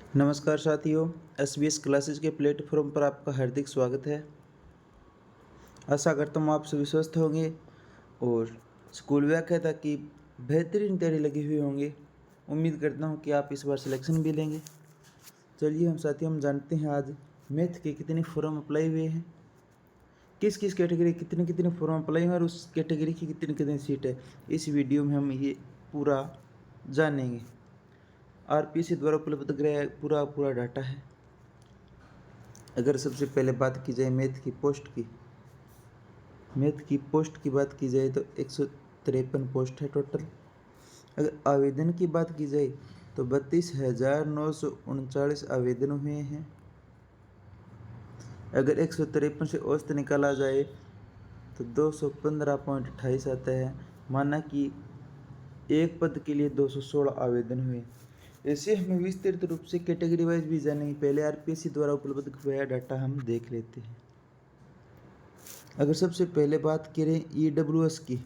नमस्कार साथियों, SBS classes के प्लेटफॉर्म पर आपका हार्दिक स्वागत है। आशा करता हूँ आप सभी स्वस्थ होंगे और स्कूल व्याख्याता की बेहतरीन तैयारी लगी हुई होंगे। उम्मीद करता हूँ कि आप इस बार सिलेक्शन भी लेंगे। चलिए हम जानते हैं आज मैथ के कितने फॉर्म अप्लाई हुए हैं, किस किस कैटेगरी कितने कितने फॉर्म अप्लाई हुए और उस कैटेगरी की कितनी कितनी सीट है। इस वीडियो में हम ये पूरा जानेंगे। RPSC द्वारा उपलब्ध कराया पूरा डाटा है। अगर सबसे पहले बात की जाए मैथ की पोस्ट की बात की जाए तो 153 पोस्ट है टोटल। अगर आवेदन की बात की जाए तो 32,939 आवेदन हुए हैं। अगर 153 से औसत निकाला जाए तो 215.28 आता है, माना कि एक पद के लिए 216 आवेदन हुए। ऐसे हमें विस्तृत रूप से कैटेगरी वाइज भी जानेंगे। पहले RPSC द्वारा उपलब्ध कराया डाटा हम देख लेते हैं। अगर सबसे पहले बात करें EWS की,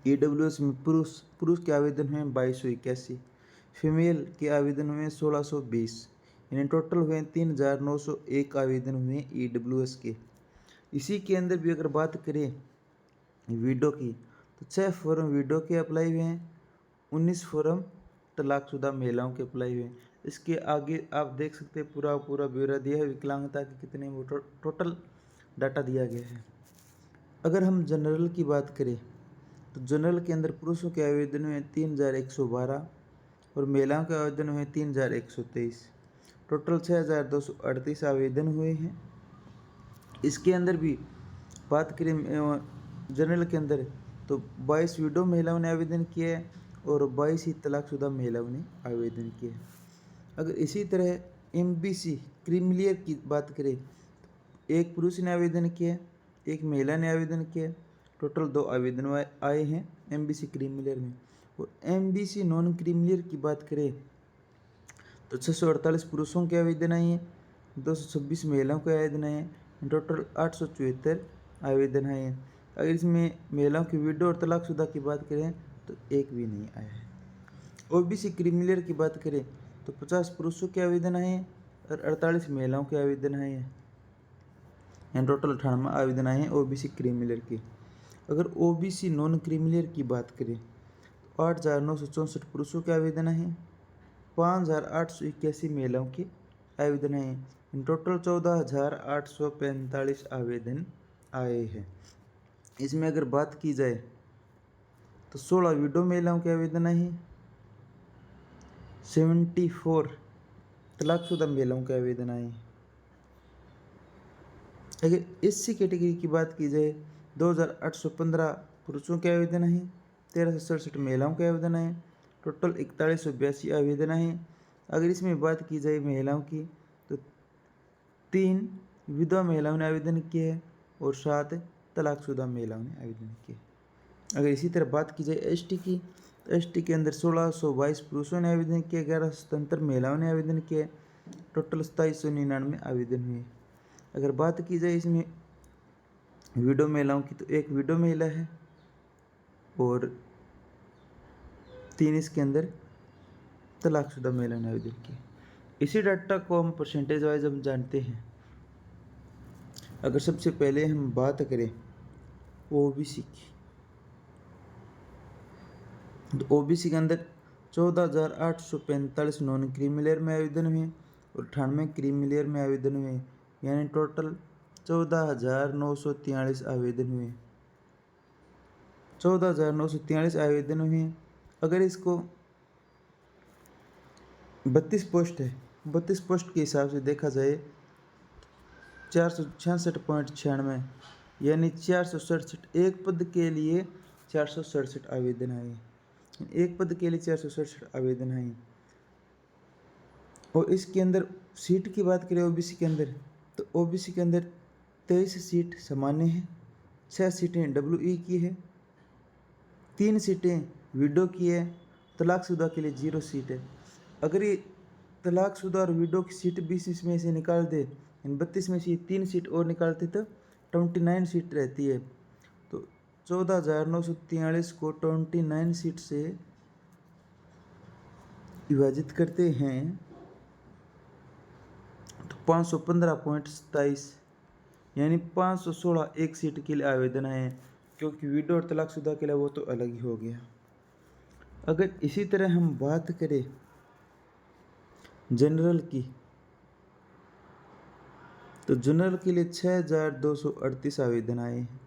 EWS में पुरुष के आवेदन हुए 2281, फीमेल के आवेदन हुए 1620, यानी टोटल हुए 3901 आवेदन हुए EWS के। इसी के अंदर भी अगर बात करें वीडो की तो 6 फॉर्म वीडो के अप्लाई हुए हैं, 19 फॉर्म तलाकशुदा महिलाओं के अप्लाई हुए हैं। इसके आगे आप देख सकते हैं पूरा ब्यौरा दिया है, विकलांगता के कितने वो टोटल डाटा दिया गया है। अगर हम जनरल की बात करें तो जनरल के अंदर पुरुषों के आवेदन हुए 3112 और महिलाओं के आवेदन हुए 3123, टोटल 6238 आवेदन हुए हैं। इसके अंदर भी बात करें जनरल के अंदर तो 22 विडो महिलाओं ने आवेदन किया है और 22 ही तलाकशुदा महिलाओं ने आवेदन किया है। अगर इसी तरह MBC क्रीमिलियर की बात करें तो एक पुरुष ने आवेदन किया, एक महिला ने आवेदन किया, टोटल 2 आवेदन आए हैं MBC क्रीमिलियर में। और MBC नॉन क्रीमिलियर की बात करें तो 648 पुरुषों के आवेदन आए हैं, 226 महिलाओं के आवेदन आए हैं, टोटल 874 आवेदन आए हैं। अगर इसमें महिलाओं की विडो और तलाकशुदा की बात करें तो एक भी नहीं आया है। OBC क्रीमिलियर की बात करें तो 50 पुरुषों के आवेदन आए हैं और 48 महिलाओं के आवेदन आए हैं, यानी टोटल 98 आवेदन आए हैं OBC क्रीमिलियर के। अगर OBC नॉन क्रीमिलियर की बात करें तो 8,964 पुरुषों के आवेदन आए हैं, 5,881 महिलाओं के आवेदन आए हैं, इन टोटल 14,845 आवेदन आए हैं। इसमें अगर बात की जाए तो 16 विडो महिलाओं के आवेदन आए हैं, 74 तलाकशुदा महिलाओं के आवेदन आए हैं। अगर SC कैटेगरी की बात की जाए 2,815 पुरुषों के आवेदन आए, 1367 महिलाओं के आवेदन आए, टोटल 4182 आवेदन आए। अगर इसमें बात की जाए महिलाओं की तो 3 विधवा महिलाओं ने आवेदन किए हैं और 7 तलाकशुदा महिलाओं ने आवेदन किए। अगर इसी तरह बात की जाए ST की तो ST के अंदर 1622 पुरुषों ने आवेदन किए, 1177 महिलाओं ने आवेदन किए, टोटल 2799 आवेदन हुए। अगर बात की जाए इसमें विडो महिलाओं की तो एक विडो महिला है और 3 इसके अंदर तलाकशुदा महिला ने आवेदन किए। इसी डाटा को हम परसेंटेज वाइज हम जानते हैं। अगर सबसे पहले हम बात करें OBC की तो OBC के अंदर 14,845 नॉन क्रीमिलियर में आवेदन हुए और 98 क्रीमिलियर में आवेदन हुए, यानी टोटल 14,943 आवेदन हुए। 14,943 आवेदन हुए। अगर इसको 32 पोस्ट है, 32 पोस्ट के हिसाब से देखा जाए 466.96, यानी 467 एक पद के लिए 467 आवेदन आए, एक पद के लिए 467 आवेदन आए। और इसके अंदर सीट की बात करें OBC के अंदर तो OBC के अंदर 23 सीट सामान्य है, 6 सीटें WE की है, 3 सीटें विडो की है, तलाकशुदा के लिए 0 सीट है। अगर ये तलाकशुदा और विडो की सीट 20 में से निकाल दे, इन 32 में से 3 सीट और निकालते तो 29 सीट रहती है। तो 14,943 को 29 सीट से विभाजित करते हैं 515.27 यानी 516 एक सीट के लिए आवेदन आए हैं, क्योंकि विडो और तलाकशुदा के लिए वो तो अलग ही हो गया। अगर इसी तरह हम बात करें जनरल की, तो जनरल के लिए 6238 आवेदन आए हैं,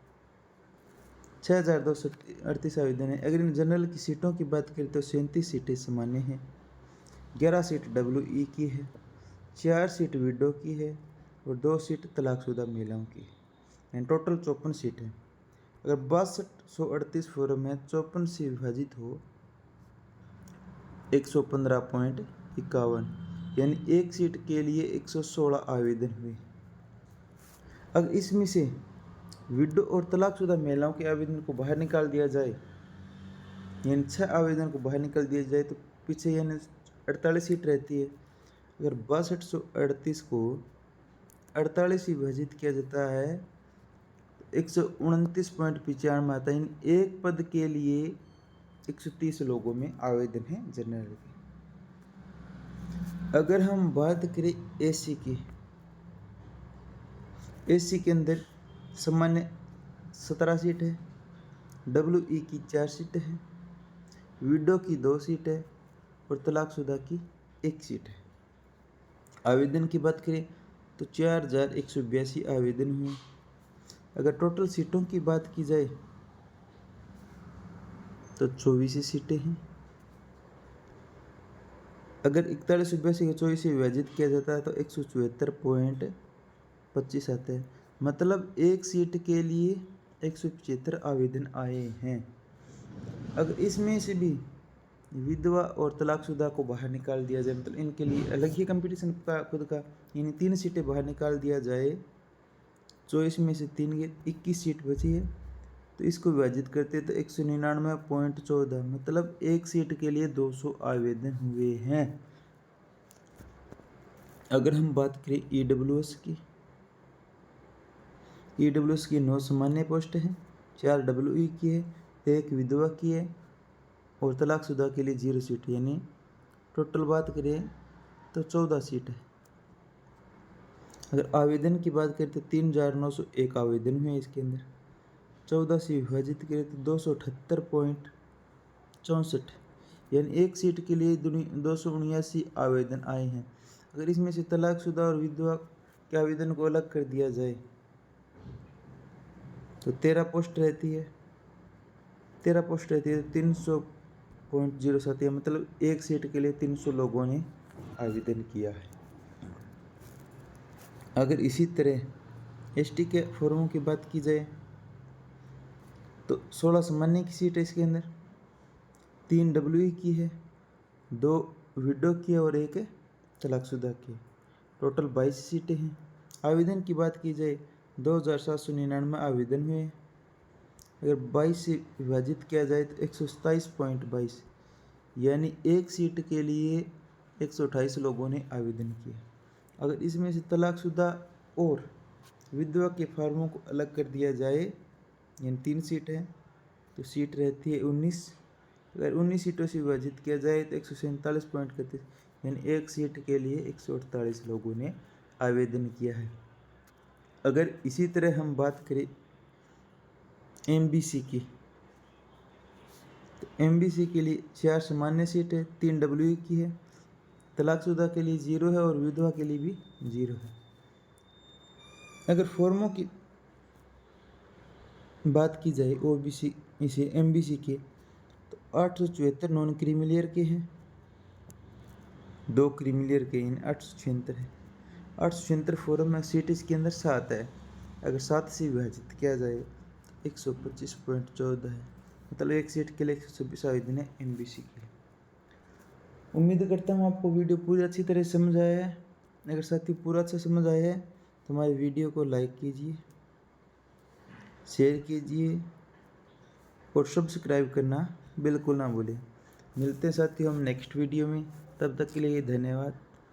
6238 आवेदन है। अगर इन जनरल की सीटों की बात करें तो 37 सीटें सामान्य हैं, 11 सीट WE की है, 4 सीट विडो की है और 2 सीट तलाकशुदा महिलाओं की है, यानी टोटल 54 सीट है। अगर 6238 फॉर्म है 54 से विभाजित हो 115.51, यानी एक सीट के लिए 116 आवेदन हुए। अगर इसमें से विडो और तलाकशुदा महिलाओं के आवेदन को बाहर निकाल दिया जाए, यानी 6 आवेदन को बाहर निकाल दिया जाए, तो पीछे यानी 48 सीट रहती है। अगर 6238 को 48 से विभाजित किया जाता है तो 129.95 आता है। एक पद के लिए 130 लोगों में आवेदन है जनरल के। अगर हम बात करें एसी की, एसी के अंदर सामान्य 17 सीट है, WE की 4 सीट है, विडो की 2 सीट है और तलाकशुदा की 1 सीट है। आवेदन की बात करें तो 4182 आवेदन हुए। अगर टोटल सीटों की बात की जाए तो 24 सीटें हैं। अगर 4182 को 24 से विभाजित किया जाता है तो 174.25 आते हैं, मतलब एक सीट के लिए 175 आवेदन आए हैं। अगर इसमें से भी विधवा और तलाकशुदा को बाहर निकाल दिया जाए, मतलब इनके लिए अलग ही कंपटीशन का खुद का, यानी 3 सीटें बाहर निकाल दिया जाए, 24 में से 3 गए, 21 सीट बची है, तो इसको विभाजित करते तो 199.14, मतलब एक सीट के लिए 200 आवेदन हुए हैं। अगर हम बात करें EWS की, EWS की 9 सामान्य पोस्ट है, 4 WE की है, 1 विधवा की है और तलाकशुदा के लिए 0 सीट, यानी टोटल बात करें तो 14 सीट है। अगर आवेदन की बात करें तो 3901 आवेदन हुए इसके अंदर, 14 से विभाजित करें तो 278.64, यानी एक सीट के लिए 279 आवेदन आए हैं। अगर इसमें से तलाकशुदा और विधवा के आवेदन को अलग कर दिया जाए तो 13 पोस्ट रहती है, 300.07, मतलब एक सीट के लिए 300 लोगों ने आवेदन किया है। अगर इसी तरह ST के फॉर्मों की बात की जाए तो 16 सामान्य की सीट है इसके अंदर, 3 WE की है, 2 विडो की है और 1 तलाकशुदा की, टोटल 22 सीटें हैं। आवेदन की बात की जाए 2799 आवेदन हुए। अगर 22 से विभाजित किया जाए तो 127.22, यानी एक सीट के लिए 128 लोगों ने आवेदन किया। अगर इसमें से तलाकशुदा और विधवा के फार्मों को अलग कर दिया जाए, यानी 3 सीट है, तो सीट रहती है 19। अगर 19 सीटों से विभाजित किया जाए तो 147.31, यानी एक सीट के लिए 148 लोगों ने आवेदन किया है। अगर इसी तरह हम बात करें MBC की, तो MBC के लिए 4 सामान्य सीट है, 3 WE की है, तलाकशुदा के लिए 0 है और विधवा के लिए भी 0 है। अगर फॉर्मों की बात की जाए OBC इसे MBC के, तो 874 नॉन क्रीमिलियर के हैं, 2 क्रीमिलियर के, इन 876 है। 876 फॉर्म में सीट इसके अंदर 7 है। अगर 7 से विभाजित किया जाए तो 125.14 है, मतलब एक सीट के लिए 126 आवेदन है MBC के लिए। उम्मीद करता हूँ आपको वीडियो पूरी अच्छी तरह समझ आया है। अगर साथी पूरा अच्छा समझ आया है तो हमारे वीडियो को लाइक कीजिए, शेयर कीजिए और सब्सक्राइब करना बिल्कुल ना भूलें। मिलते हैं साथियों हम नेक्स्ट वीडियो में, तब तक के लिए धन्यवाद।